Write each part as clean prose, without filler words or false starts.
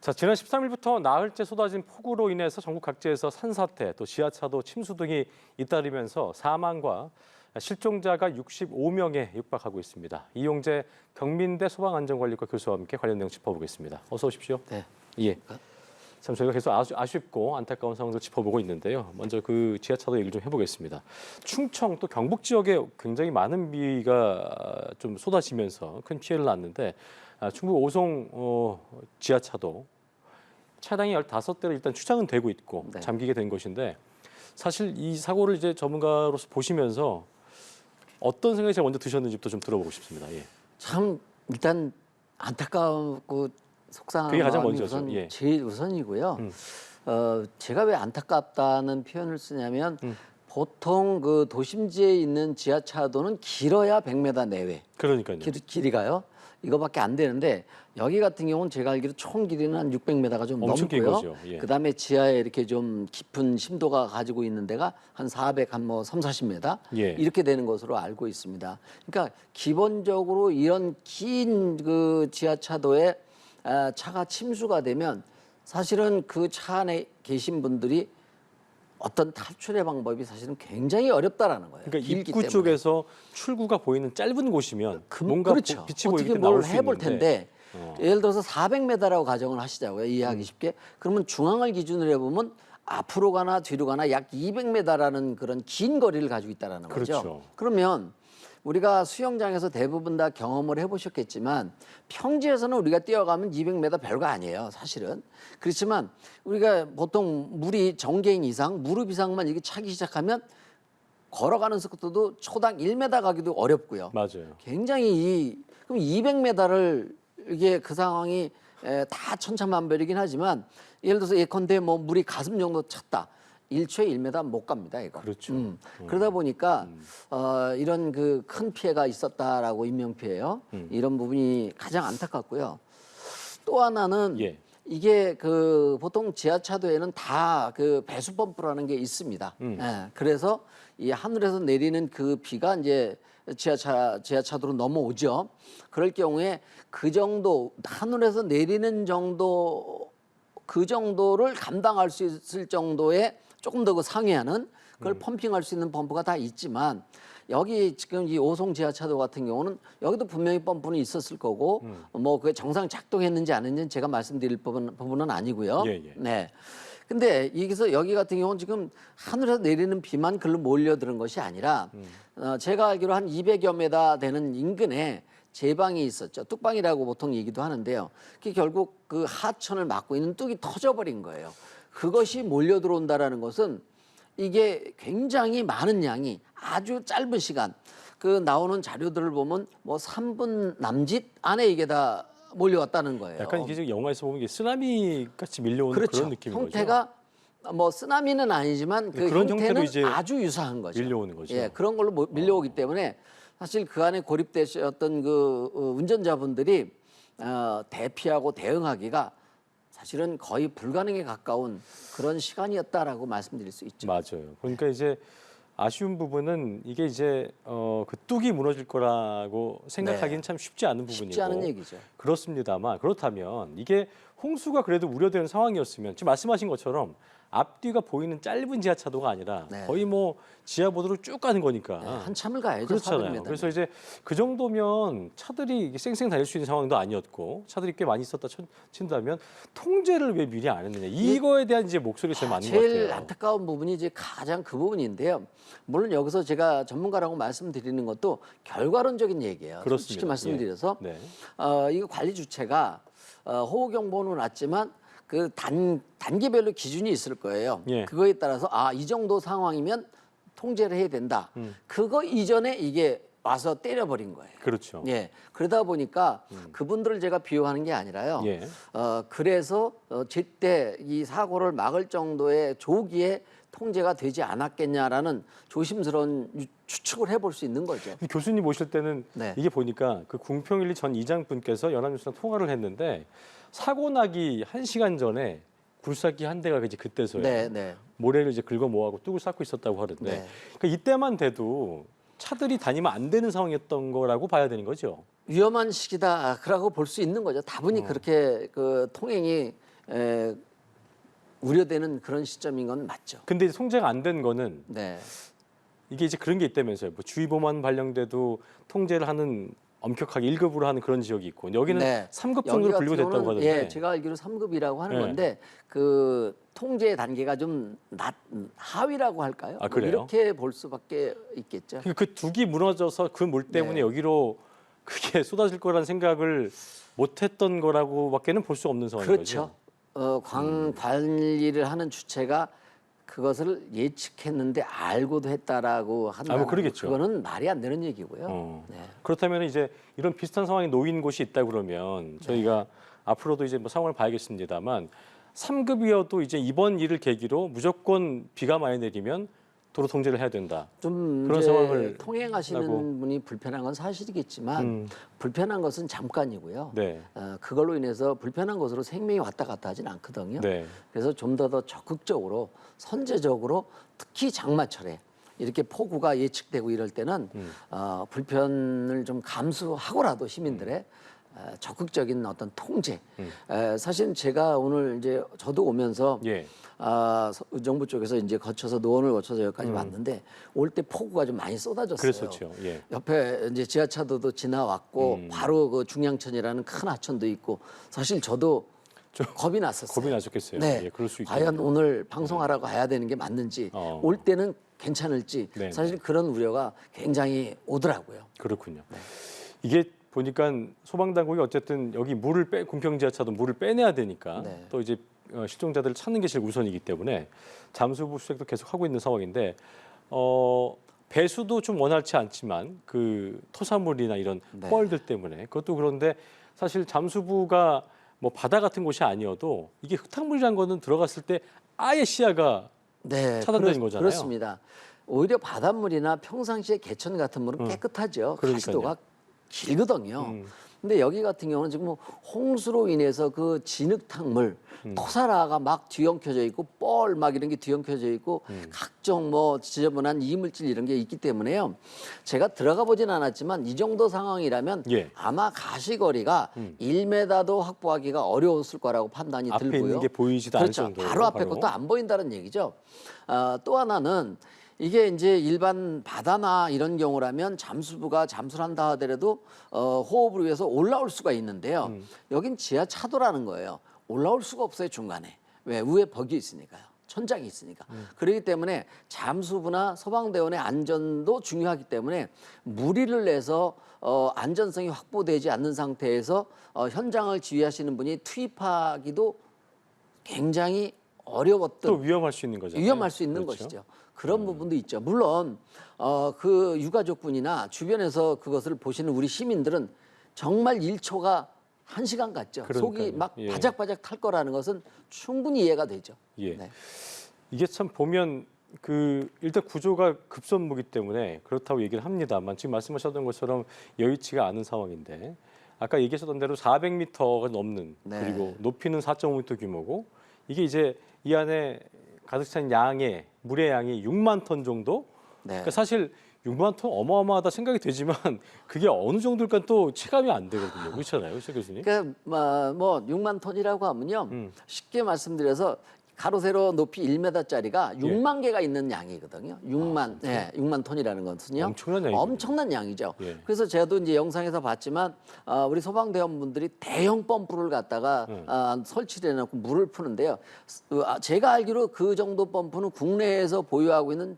자, 지난 13일부터 나흘째 쏟아진 폭우로 인해서 전국 각지에서 산사태, 또 지하차도 침수 등이 잇따르면서 사망과 실종자가 65명에 육박하고 있습니다. 이용재 경민대 소방안전관리과 교수와 함께 관련 내용 짚어보겠습니다. 어서 오십시오. 네. 예. 참 저희가 계속 아쉽고 안타까운 상황들 짚어보고 있는데요. 먼저 그 지하차도 얘기를 좀 해보겠습니다. 충청 또 경북 지역에 굉장히 많은 비가 좀 쏟아지면서 큰 피해를 났는데 충북 오송 지하차도 차량이 15대로 일단 추정은 되고 있고 네. 잠기게 된 것인데 사실 이 사고를 이제 전문가로서 보시면서 어떤 생각이 제일 먼저 드셨는지부터 좀 들어보고 싶습니다. 예. 참 일단 안타깝고 속상한 그게 가장 마음이 먼저죠. 우선 예. 제일 우선이고요. 제가 왜 안타깝다는 표현을 쓰냐면 보통 그 도심지에 있는 지하차도는 길어야 100m 내외. 그러니까요. 길이가요. 이거밖에 안 되는데 여기 같은 경우는 제가 알기로 총 길이는 한 600m가 좀 엄청 긴 넘고요. 거죠. 예. 그다음에 지하에 이렇게 좀 깊은 심도가 가지고 있는 데가 한 400, 한 뭐 3, 40m 예. 이렇게 되는 것으로 알고 있습니다. 그러니까 기본적으로 이런 긴 그 지하차도에 차가 침수가 되면 사실은 그 차 안에 계신 분들이 어떤 탈출의 방법이 사실은 굉장히 어렵다라는 거예요. 그러니까 길기 입구 때문에. 쪽에서 출구가 보이는 짧은 곳이면 뭔가 그렇죠. 빛이 보일 어떻게 때 뭘 나올 수 해볼 있는데 텐데 예를 들어서 400m라고 가정을 하시자고요. 이해하기 쉽게. 그러면 중앙을 기준으로 해보면 앞으로 가나 뒤로 가나 약 200m라는 그런 긴 거리를 가지고 있다는 거죠. 그렇죠. 그러면 우리가 수영장에서 대부분 다 경험을 해보셨겠지만 평지에서는 우리가 뛰어가면 200m 별거 아니에요, 사실은. 그렇지만 우리가 보통 물이 정계인 이상, 무릎 이상만 이렇게 차기 시작하면 걸어가는 속도도 초당 1m 가기도 어렵고요. 맞아요. 굉장히 그럼 200m를 이게 그 상황이 다 천차만별이긴 하지만 예를 들어서 예컨대 뭐 물이 가슴 정도 찼다. 1초에 1m 못 갑니다, 이거. 그렇죠. 그러다 보니까 이런 그 큰 피해가 있었다라고 인명 피해요. 이런 부분이 가장 안타깝고요. 또 하나는 예. 이게 그 보통 지하차도에는 다 그 배수 펌프라는 게 있습니다. 예, 그래서 이 하늘에서 내리는 그 비가 이제 지하차도로 넘어오죠. 그럴 경우에 그 정도 하늘에서 내리는 정도 그 정도를 감당할 수 있을 정도의 조금 더 그 상회하는 그걸 펌핑할 수 있는 펌프가 다 있지만 여기 지금 이 오송 지하차도 같은 경우는 여기도 분명히 펌프는 있었을 거고 뭐 그게 정상 작동했는지 안 했는지 제가 말씀드릴 부분은 아니고요. 예, 예. 네. 근데 여기서 여기 같은 경우는 지금 하늘에서 내리는 비만 글로 몰려드는 것이 아니라 제가 알기로 한 200여 메다 되는 인근에 제방이 있었죠. 뚝방이라고 보통 얘기도 하는데요. 그게 결국 그 하천을 막고 있는 뚝이 터져버린 거예요. 그것이 몰려 들어온다라는 것은 이게 굉장히 많은 양이 아주 짧은 시간 그 나오는 자료들을 보면 뭐 3분 남짓 안에 이게 다 몰려왔다는 거예요. 약간 이게 지금 영화에서 보면 이게 쓰나미 같이 밀려오는 그렇죠. 그런 느낌인 형태가 뭐 쓰나미는 아니지만 그 그런 형태로 형태는 이제 아주 유사한 거죠. 밀려오는 거죠. 예, 그런 걸로 밀려오기 때문에 사실 그 안에 고립되셨던 그 운전자분들이 대피하고 대응하기가 사실은 거의 불가능에 가까운 그런 시간이었다라고 말씀드릴 수 있죠. 맞아요. 그러니까 이제 아쉬운 부분은 이게 이제 그 뚝이 무너질 거라고 생각하기는 네. 참 쉽지 않은 부분이고 쉽지 않은 얘기죠. 그렇습니다만 그렇다면 이게 홍수가 그래도 우려되는 상황이었으면 지금 말씀하신 것처럼 앞뒤가 보이는 짧은 지하차도가 아니라 네. 거의 뭐 지하보도로 쭉 가는 거니까 네, 한참을 가야죠. 그렇잖아요. 400m. 그래서 이제 그 정도면 차들이 이게 쌩쌩 달릴 수 있는 상황도 아니었고 차들이 꽤 많이 있었다 친다면 통제를 왜 미리 안 했느냐 이거에 대한 이제 목소리가 제일 많은 것 제일 같아요. 안타까운 부분이 이제 가장 그 부분인데요. 물론 여기서 제가 전문가라고 말씀드리는 것도 결과론적인 얘기예요. 그렇습니다. 솔직히 말씀드려서 예. 네. 이거 관리 주체가 호우 경보는 왔지만 그 단계별로 기준이 있을 거예요. 예. 그거에 따라서 이 정도 상황이면 통제를 해야 된다. 그거 이전에 이게 와서 때려버린 거예요. 그렇죠. 예. 그러다 보니까 그분들을 제가 비호하는 게 아니라요. 예. 그래서 제때 이 사고를 막을 정도의 조기에 통제가 되지 않았겠냐라는 조심스러운 추측을 해볼 수 있는 거죠. 교수님 오실 때는 네. 이게 보니까 그 궁평일리 전 이장분께서 연합뉴스랑 통화를 했는데 사고 나기 1시간 전에 굴삭기 한 대가 이제 그때서야 네, 네. 모래를 이제 긁어 모아고 뚝을 쌓고 있었다고 하는데 네. 그러니까 이때만 돼도 차들이 다니면 안 되는 상황이었던 거라고 봐야 되는 거죠. 위험한 시기다 그라고 볼 수 있는 거죠. 다분히 그렇게 그 통행이 에, 우려되는 그런 시점인 건 맞죠. 근데 이제 통제가 안 된 거는 네. 이게 이제 그런 게 있다면서요. 뭐 주의보만 발령돼도 통제를 하는 엄격하게 1급으로 하는 그런 지역이 있고 여기는 네. 3급 여기 정도로 같은 분류가 됐다고 경우는, 하던데. 예, 제가 알기로 3급이라고 하는 네. 건데 그 통제 단계가 좀 하위라고 할까요? 아, 뭐 그래요? 이렇게 볼 수밖에 있겠죠. 그 둑이 무너져서 그 물 때문에 네. 여기로 그게 쏟아질 거라는 생각을 못했던 거라고밖에는 볼 수 없는 상황인 그렇죠. 거죠. 관리를 하는 주체가 그것을 예측했는데 알고도 했다라고 한다는 뭐 그러겠죠. 그거는 말이 안 되는 얘기고요. 네. 그렇다면 이제 이런 비슷한 상황에 놓인 곳이 있다 그러면 저희가 앞으로도 이제 뭐 상황을 봐야겠습니다만 3급이어도 이제 이번 일을 계기로 무조건 비가 많이 내리면 도로 통제를 해야 된다. 좀 그런 이제 상황을 통행하시는 하고. 분이 불편한 건 사실이겠지만 불편한 것은 잠깐이고요. 네. 그걸로 인해서 불편한 곳으로 생명이 왔다 갔다 하진 않거든요. 네. 그래서 좀 더 적극적으로 선제적으로 특히 장마철에 이렇게 폭우가 예측되고 이럴 때는 불편을 좀 감수하고라도 시민들의 적극적인 어떤 통제. 사실 제가 오늘 이제 저도 오면서 예. 의정부 쪽에서 이제 거쳐서 노원을 거쳐서 여기까지 왔는데 올 때 폭우가 좀 많이 쏟아졌어요. 그랬었죠. 예. 옆에 이제 지하차도도 지나왔고 바로 그 중량천이라는 큰 하천도 있고 사실 저도 겁이 났었어요. 겁이 나셨겠어요. 네. 예, 그럴 수 있죠. 과연 오늘 방송하러 가야 되는 게 맞는지 올 때는 괜찮을지 네, 사실 그런 우려가 굉장히 오더라고요. 그렇군요. 이게 보니까 소방당국이 어쨌든 여기 궁평 지하차도 물을 빼내야 되니까 네. 또 이제 실종자들을 찾는 게 제일 우선이기 때문에 잠수부 수색도 계속 하고 있는 상황인데 배수도 좀 원활치 않지만 그 토사물이나 이런 네. 뻘들 때문에 그것도 그런데 사실 잠수부가 뭐 바다 같은 곳이 아니어도 이게 흙탕물이라는 거는 들어갔을 때 아예 시야가 네, 차단되는 거잖아요. 그렇습니다. 오히려 바닷물이나 평상시에 개천 같은 물은 깨끗하죠. 그러니까요. 가시도가 길거든요. 근데 여기 같은 경우는 지금 뭐 홍수로 인해서 그 진흙탕물, 토사라가 막 뒤엉켜져 있고 뻘 막 이런 게 뒤엉켜져 있고 각종 뭐 지저분한 이물질 이런 게 있기 때문에요. 제가 들어가 보진 않았지만 이 정도 상황이라면 예. 아마 가시거리가 1m도 확보하기가 어려웠을 거라고 판단이 앞에 들고요. 있는 게 보이지도 않을 그렇죠. 정도로 바로 앞에 바로. 것도 안 보인다는 얘기죠. 또 하나는 이게 이제 일반 바다나 이런 경우라면 잠수부가 잠수를 한다 하더라도 호흡을 위해서 올라올 수가 있는데요. 여긴 지하차도라는 거예요. 올라올 수가 없어요, 중간에. 왜? 위에 벽이 있으니까요. 천장이 있으니까. 그렇기 때문에 잠수부나 소방대원의 안전도 중요하기 때문에 무리를 내서 안전성이 확보되지 않는 상태에서 현장을 지휘하시는 분이 투입하기도 굉장히 어려웠던 또 위험할 수 있는 거잖아요. 위험할 수 있는 그렇죠? 것이죠. 그런 부분도 있죠. 물론 그 유가족분이나 주변에서 그것을 보시는 우리 시민들은 정말 1초가 1시간 같죠. 속이 그러니까요. 막 예. 바짝바짝 탈 거라는 것은 충분히 이해가 되죠. 예. 네. 이게 참 보면 그 일단 구조가 급선무기 때문에 그렇다고 얘기를 합니다만 지금 말씀하셨던 것처럼 여의치가 않은 상황인데 아까 얘기하셨던 대로 400m가 넘는 네. 그리고 높이는 4.5m 규모고 이게 이제 이 안에 가득 찬 양의 물의 양이 6만 톤 정도. 네. 그러니까 사실 6만 톤 어마어마하다 생각이 되지만 그게 어느 정도일까 또 체감이 안 되거든요. 그렇잖아요, 최 교수님. 그러니까 뭐 6만 톤이라고 하면요. 쉽게 말씀드려서 가로 세로 높이 1m짜리가 6만 개가 있는 양이거든요. 6만 톤이라는 것은요. 엄청난 양이군요. 엄청난 양이죠. 예. 그래서 제가도 이제 영상에서 봤지만 우리 소방대원분들이 대형 펌프를 갖다가 설치를 해놓고 물을 푸는데요. 제가 알기로 그 정도 펌프는 국내에서 보유하고 있는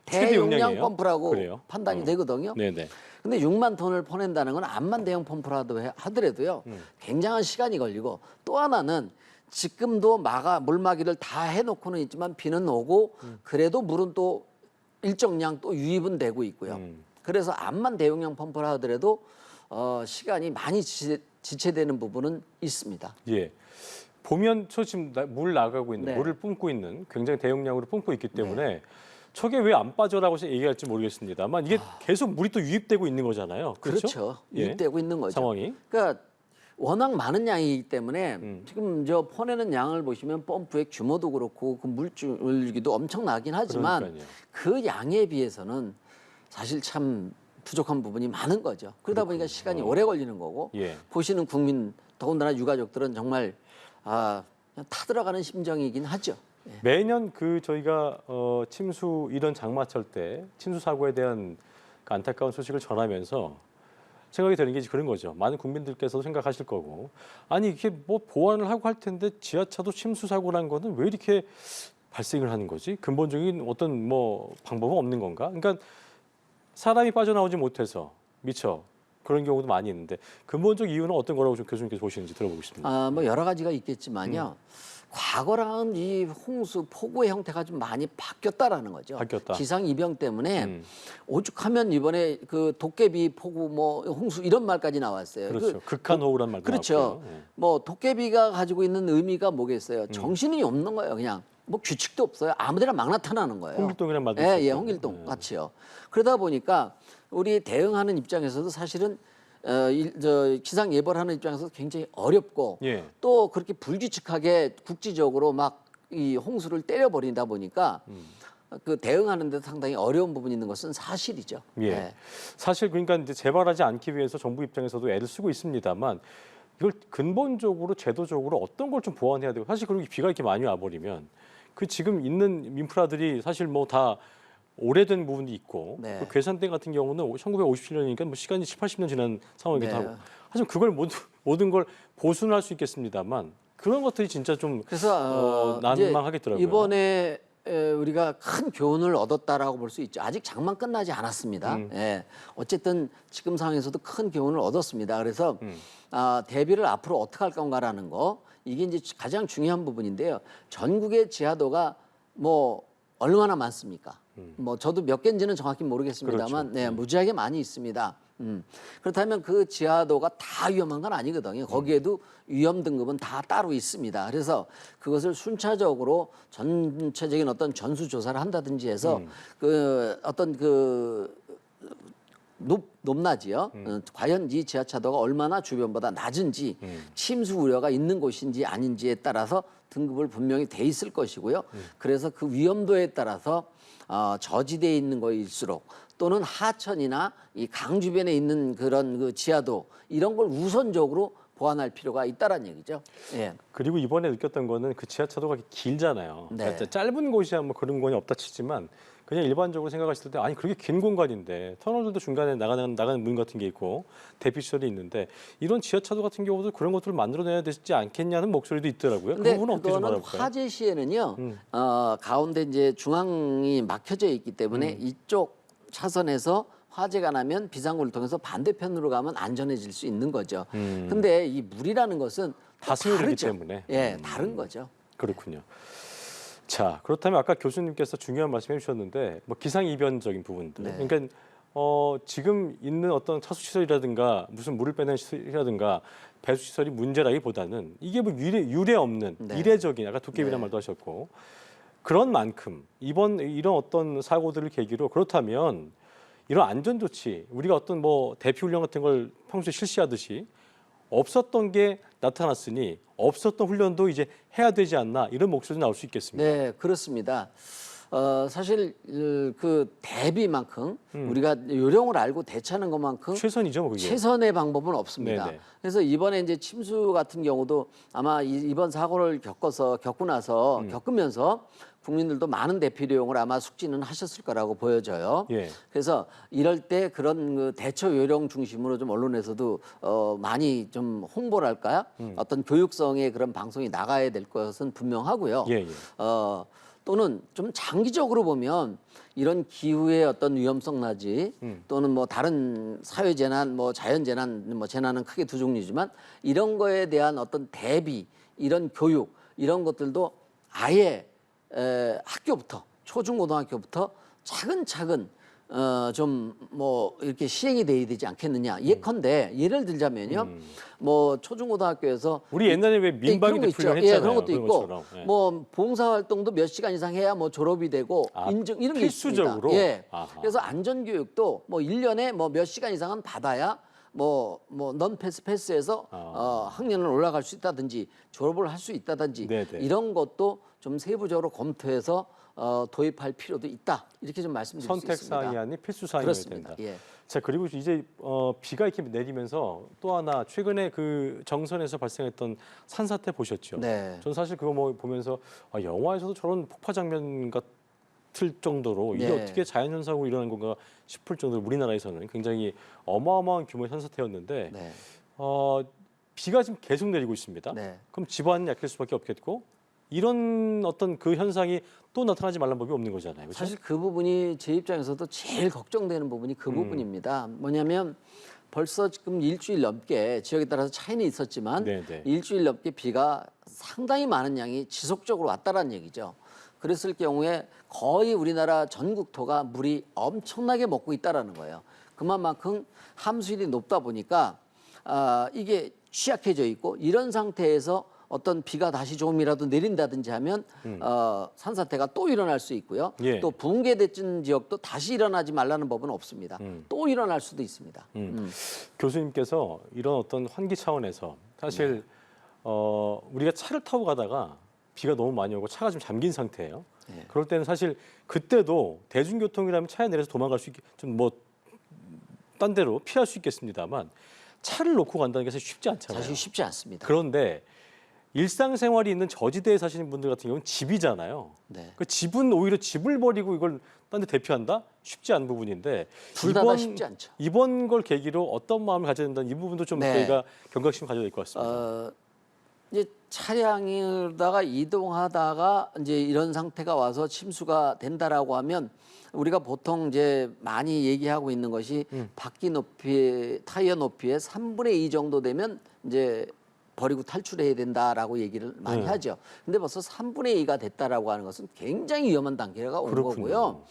대용량 용량이에요? 펌프라고 그래요? 판단이 되거든요. 네네. 근데 6만 톤을 퍼낸다는 건 암만 대형 펌프라도 하더라도요. 굉장한 시간이 걸리고 또 하나는 지금도 물막이를 다 해놓고는 있지만 비는 오고 그래도 물은 또 일정량 또 유입은 되고 있고요. 그래서 암만 대용량 펌프라 하더라도 시간이 많이 지체되는 부분은 있습니다. 예. 보면 저 지금 물 나가고 있는 네. 물을 뿜고 있는 굉장히 대용량으로 뿜고 있기 때문에 저게 왜 안 빠져라고 얘기할지 모르겠습니다만 이게 계속 물이 또 유입되고 있는 거잖아요. 그렇죠? 예. 유입되고 있는 거죠. 상황이. 그러니까 워낙 많은 양이기 때문에 지금 저 퍼내는 양을 보시면 펌프의 규모도 그렇고 그 물줄기도 엄청나긴 하지만 그러니까요. 그 양에 비해서는 사실 참 부족한 부분이 많은 거죠. 그러다 보니까 시간이 오래 걸리는 거고 예. 보시는 국민 더군다나 유가족들은 정말 타들어가는 심정이긴 하죠. 매년 그 저희가 침수 이런 장마철 때 침수 사고에 대한 그 안타까운 소식을 전하면서 생각이 드는 게 그런 거죠. 많은 국민들께서도 생각하실 거고, 아니 이게 뭐 보완을 하고 할 텐데 지하차도 침수 사고란 거는 왜 이렇게 발생을 하는 거지? 근본적인 어떤 뭐 방법은 없는 건가? 그러니까 사람이 빠져나오지 못해서 미처 그런 경우도 많이 있는데 근본적 이유는 어떤 거라고 좀 교수님께서 보시는지 들어보겠습니다. 뭐 여러 가지가 있겠지만요. 과거랑은 이 홍수, 폭우의 형태가 좀 많이 바뀌었다라는 거죠. 바뀌었다. 기상 이변 때문에 오죽하면 이번에 그 도깨비 폭우, 뭐 홍수 이런 말까지 나왔어요. 그렇죠. 극한호우란 말도 그렇죠. 나왔고요. 예. 뭐 도깨비가 가지고 있는 의미가 뭐겠어요? 정신이 없는 거예요. 그냥 뭐 규칙도 없어요. 아무데나 막 나타나는 거예요. 홍길동이란 말도 예, 있었고. 홍길동 같이요. 그러다 보니까 우리 대응하는 입장에서도 사실은 기상 예보를 하는 입장에서 굉장히 어렵고 예. 또 그렇게 불규칙하게 국지적으로 막 이 홍수를 때려버린다 보니까 그 대응하는 데 상당히 어려운 부분이 있는 것은 사실이죠. 예. 네. 사실 그러니까 이제 재발하지 않기 위해서 정부 입장에서도 애를 쓰고 있습니다만 이걸 근본적으로 제도적으로 어떤 걸 좀 보완해야 되고 사실 그리고 비가 이렇게 많이 와버리면 그 지금 있는 인프라들이 사실 뭐 다 오래된 부분이 있고 네. 그 괴산댐 같은 경우는 1957년이니까 뭐 시간이 7, 80년 지난 상황이기도 네. 하고 하지만 그걸 모든 걸 보완할 수 있겠습니다만 그런 것들이 진짜 좀 그래서 난망하겠더라고요. 이번에 우리가 큰 교훈을 얻었다라고 볼 수 있죠. 아직 장만 끝나지 않았습니다. 예. 어쨌든 지금 상황에서도 큰 교훈을 얻었습니다. 그래서 대비를 앞으로 어떻게 할 건가라는 거 이게 이제 가장 중요한 부분인데요. 전국의 지하도가 뭐 얼마나 많습니까? 뭐 저도 몇 개인지는 정확히 모르겠습니다만, 그렇죠. 네, 무지하게 많이 있습니다. 그렇다면 그 지하도가 다 위험한 건 아니거든요. 거기에도 위험 등급은 다 따로 있습니다. 그래서 그것을 순차적으로 전체적인 어떤 전수 조사를 한다든지 해서 그 어떤 그 높낮이요. 과연 이 지하차도가 얼마나 주변보다 낮은지 침수 우려가 있는 곳인지 아닌지에 따라서 등급을 분명히 돼 있을 것이고요. 그래서 그 위험도에 따라서 저지대에 있는 거일수록 또는 하천이나 이 강 주변에 있는 그런 그 지하도 이런 걸 우선적으로 보완할 필요가 있다라는 얘기죠. 예. 그리고 이번에 느꼈던 거는 그 지하차도가 길잖아요. 네. 그러니까 짧은 곳이야 뭐 그런 건 없다 치지만 그냥 일반적으로 생각했을 때 아니 그렇게 긴 공간인데 터널들도 중간에 나가는 문 같은 게 있고 대피 시설이 있는데 이런 지하차도 같은 경우도 그런 것들을 만들어내야 되지 않겠냐는 목소리도 있더라고요. 그 근데 부분은 어떻게 좀 그거는 알아볼까요? 화재 시에는요. 가운데 이제 중앙이 막혀져 있기 때문에 이쪽 차선에서 화재가 나면 비상구를 통해서 반대편으로 가면 안전해질 수 있는 거죠. 근데 이 물이라는 것은 다 또 스며들기 다르죠. 때문에. 예, 다른 거죠. 그렇군요. 자, 그렇다면 아까 교수님께서 중요한 말씀 해주셨는데 뭐 기상이변적인 부분들. 네. 그러니까 지금 있는 어떤 차수 시설이라든가 무슨 물을 빼는 시설이라든가 배수 시설이 문제라기보다는 이게 뭐 유례 없는 네. 이례적인 아까 도깨비란 네. 말도 하셨고 그런 만큼 이런 어떤 사고들을 계기로 그렇다면 이런 안전 조치 우리가 어떤 뭐 대피 훈련 같은 걸 평소에 실시하듯이 없었던 게 나타났으니 없었던 훈련도 이제 해야 되지 않나 이런 목소리 나올 수 있겠습니다. 네, 그렇습니다. 사실 그 대비만큼 우리가 요령을 알고 대처하는 것만큼 최선이죠, 뭐 그게. 최선의 방법은 없습니다. 네네. 그래서 이번에 이제 침수 같은 경우도 아마 이번 사고를 겪고 나서 겪으면서 국민들도 많은 대피용을 아마 숙지는 하셨을 거라고 보여져요. 예. 그래서 이럴 때 그런 그 대처 요령 중심으로 좀 언론에서도 많이 좀 홍보를 할까요? 어떤 교육성의 그런 방송이 나가야 될 것은 분명하고요. 예, 예. 또는 좀 장기적으로 보면 이런 기후의 어떤 위험성 나지 또는 뭐 다른 사회 재난, 뭐 자연 재난, 뭐 재난은 크게 두 종류지만 이런 거에 대한 어떤 대비, 이런 교육 이런 것들도 아예 학교부터 초중고등학교부터 차근차근 좀 뭐 이렇게 시행이 돼야 되지 않겠느냐. 예컨대 예를 들자면요. 뭐 초중고등학교에서 우리 옛날에 왜 민방위 그런 거 대피 훈련 있죠. 했잖아요. 예, 그런 것도 있고 것처럼. 예. 뭐 봉사 활동도 몇 시간 이상 해야 뭐 졸업이 되고 인증 이런 게 필수적으로? 있습니다. 예. 아하. 그래서 안전 교육도 뭐 1년에 뭐 몇 시간 이상은 받아야 뭐 넌 패스해서 학년을 올라갈 수 있다든지 졸업을 할 수 있다든지 네네. 이런 것도 좀 세부적으로 검토해서 도입할 필요도 있다. 이렇게 좀 말씀드릴 수 선택 있습니다. 사항이 아닌 필수 사항이 그렇습니다. 된다. 예. 자, 그리고 이제 비가 이렇게 내리면서 또 하나 최근에 그 정선에서 발생했던 산사태 보셨죠? 네. 전 사실 그거 뭐 보면서 영화에서도 저런 폭파 장면 같을 정도로 이게 네. 어떻게 자연현상으로 일어난 건가 싶을 정도로 우리나라에서는 굉장히 어마어마한 규모의 산사태였는데 네. 비가 지금 계속 내리고 있습니다. 네. 그럼 집안이 약할 수밖에 없겠고 이런 어떤 그 현상이 또 나타나지 말라는 법이 없는 거잖아요. 그렇죠? 사실 그 부분이 제 입장에서도 제일 걱정되는 부분이 그 부분입니다. 뭐냐면 벌써 지금 일주일 넘게 지역에 따라서 차이는 있었지만 네네. 일주일 넘게 비가 상당히 많은 양이 지속적으로 왔다라는 얘기죠. 그랬을 경우에 거의 우리나라 전 국토가 물이 엄청나게 먹고 있다라는 거예요. 그만큼 함수율이 높다 보니까 이게 취약해져 있고 이런 상태에서 어떤 비가 다시 조금이라도 내린다든지 하면 산사태가 또 일어날 수 있고요. 예. 또 붕괴됐던 지역도 다시 일어나지 말라는 법은 없습니다. 또 일어날 수도 있습니다. 교수님께서 이런 어떤 환기 차원에서 사실 우리가 차를 타고 가다가 비가 너무 많이 오고 차가 좀 잠긴 상태예요. 네. 그럴 때는 사실 그때도 대중교통이라면 차에 내려서 도망갈 수 있게 좀 뭐 딴 데로 피할 수 있겠습니다만 차를 놓고 간다는 게 사실 쉽지 않잖아요. 사실 쉽지 않습니다. 그런데 일상생활이 있는 저지대에 사시는 분들 같은 경우는 집이잖아요. 네. 그 집은 오히려 집을 버리고 이걸 딴 데 대피한다? 쉽지 않은 부분인데 둘 다 쉽지 않죠. 이번 걸 계기로 어떤 마음을 가져야 된다는 이 부분도 좀 네. 저희가 경각심 가져야 될 것 같습니다. 이제 차량에다가 이동하다가 이제 이런 상태가 와서 침수가 된다라고 하면 우리가 보통 이제 많이 얘기하고 있는 것이 바퀴 높이, 타이어 높이의 3분의 2 정도 되면 이제 버리고 탈출해야 된다라고 얘기를 많이 하죠. 근데 벌써 3분의 2가 됐다라고 하는 것은 굉장히 위험한 단계가 온 그렇군요. 거고요.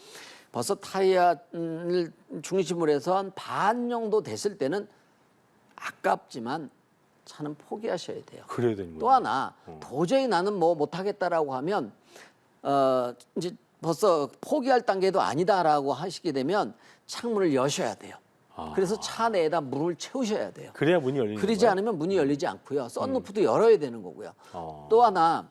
벌써 타이어를 중심으로 해서 한 반 정도 됐을 때는 아깝지만 차는 포기하셔야 돼요. 그래야 되는 거예요. 또 하나 도저히 나는 뭐 못하겠다라고 하면 이제 벌써 포기할 단계도 아니다라고 하시게 되면 창문을 여셔야 돼요. 그래서 차 내에다 물을 채우셔야 돼요. 그래야 문이 열리는 그러지 거예요? 않으면 문이 열리지 않고요. 썬루프도 열어야 되는 거고요. 어. 또 하나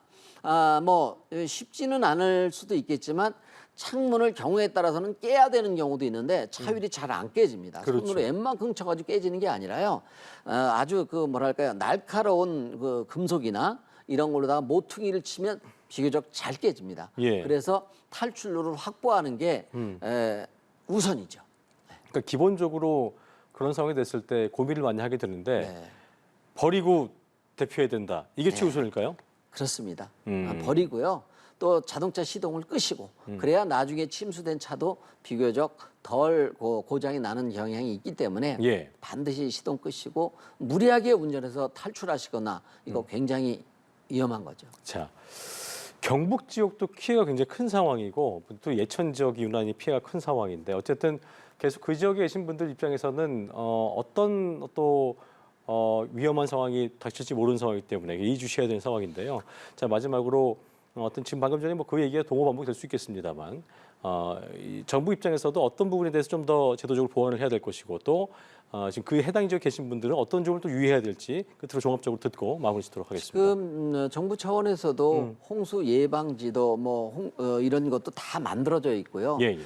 뭐 쉽지는 않을 수도 있겠지만 창문을 경우에 따라서는 깨야 되는 경우도 있는데 차율이 잘 안 깨집니다. 그렇죠. 손으로 웬만큼 쳐가지고 깨지는 게 아니라요. 아주 그 뭐랄까요 날카로운 그 금속이나 이런 걸로다가 모퉁이를 치면 비교적 잘 깨집니다. 예. 그래서 탈출로를 확보하는 게 우선이죠. 그러니까 기본적으로 그런 상황이 됐을 때 고민을 많이 하게 되는데 네. 버리고 대피해야 된다. 이게 최우선일까요? 그렇습니다. 버리고요. 또 자동차 시동을 끄시고 그래야 나중에 침수된 차도 비교적 덜 고장이 나는 경향이 있기 때문에 예. 반드시 시동 끄시고 무리하게 운전해서 탈출하시거나 이거 굉장히 위험한 거죠. 자, 경북 지역도 피해가 굉장히 큰 상황이고 또 예천 지역이 유난히 피해가 큰 상황인데 어쨌든 계속 그 지역에 계신 분들 입장에서는 어떤 또 위험한 상황이 닥칠지 모르는 상황이기 때문에 이해주셔야 되는 상황인데요. 자, 마지막으로 어떤 지금 방금 전에 뭐 그 얘기가 동호반복될 수 있겠습니다만 이 정부 입장에서도 어떤 부분에 대해서 좀 더 제도적으로 보완을 해야 될 것이고 또 지금 그 해당 지역에 계신 분들은 어떤 점을 또 유의해야 될지 끝으로 종합적으로 듣고 마무리 짓도록 하겠습니다. 지금 정부 차원에서도 홍수 예방지도 뭐 이런 것도 다 만들어져 있고요. 예, 예.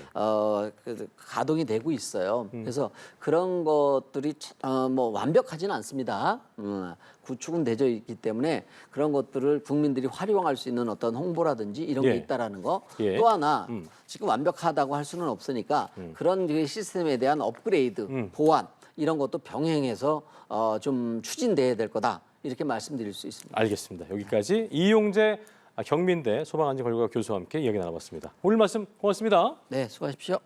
그 가동이 되고 있어요. 그래서 그런 것들이 뭐 완벽하지는 않습니다. 구축은 되어 있기 때문에 그런 것들을 국민들이 활용할 수 있는 어떤 홍보라든지 이런 예. 게 있다라는 거. 예. 또 하나 지금 완벽하다고 할 수는 없으니까 그런 그 시스템에 대한 업그레이드, 보완 이런 것도 병행해서 좀 추진돼야 될 거다 이렇게 말씀드릴 수 있습니다. 알겠습니다. 여기까지 이용재 경민대 소방안전관리과 교수와 함께 이야기 나눠봤습니다. 오늘 말씀 고맙습니다. 네, 수고하십시오.